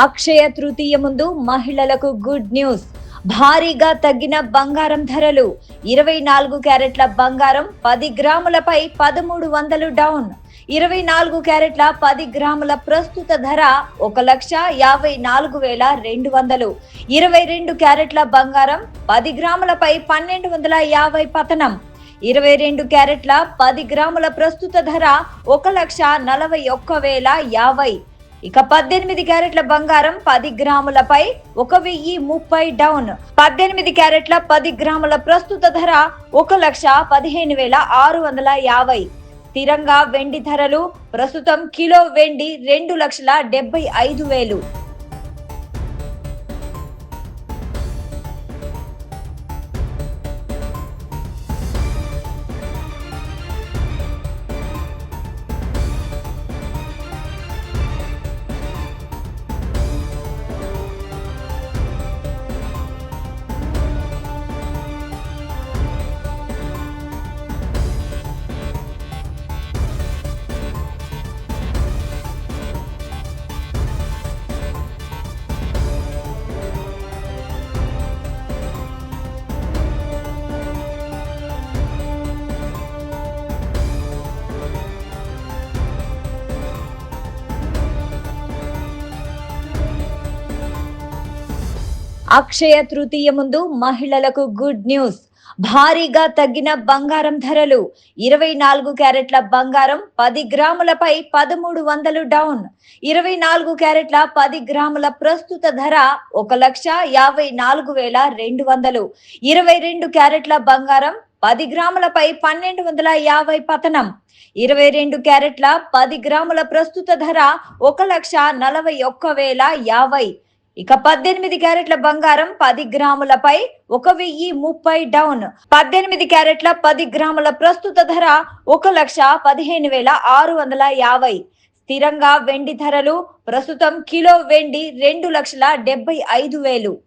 అక్షయ తృతీయ ముందు మహిళలకు good news. భారీగా తగ్గిన బంగారం ధరలు. 24 క్యారెట్ల బంగారం 10 గ్రాములపై 1300 డౌన్. 24 క్యారెట్ల 10 గ్రాముల ప్రస్తుత ధర 1,54,200. 22 క్యారెట్ల బంగారం 10 గ్రాములపై 1250 పతనం. 22 క్యారెట్ల 10 గ్రాముల ప్రస్తుత ధర 1,41,050. ఇక 18 క్యారెట్ల బంగారం 10 గ్రాములపై 1,030 డౌన్. 18 క్యారెట్ల 10 గ్రాముల ప్రస్తుత ధర 1,15,650. స్థిరంగా వెండి ధరలు. ప్రస్తుతం కిలో వెండి 2,75,000. అక్షయ తృతీయ ముందు మహిళలకు గుడ్ న్యూస్. భారీగా తగ్గిన బంగారం ధరలు. 24 క్యారెట్ల బంగారం 10 గ్రాములపై 1300 డౌన్. 24 క్యారెట్ల 10 గ్రాముల ప్రస్తుత ధర 1,54,200. 22 క్యారెట్ల బంగారం 10 గ్రాములపై 1250 పతనం. 22 క్యారెట్ల 10 గ్రాముల ప్రస్తుత ధర 1,41,050. ఇక 18 క్యారెట్ల బంగారం 10 గ్రాములపై 1,030 డౌన్. 18 క్యారెట్ల 10 గ్రాముల ప్రస్తుత ధర 1,15,650. స్థిరంగా వెండి ధరలు. ప్రస్తుతం కిలో వెండి 2,75,000.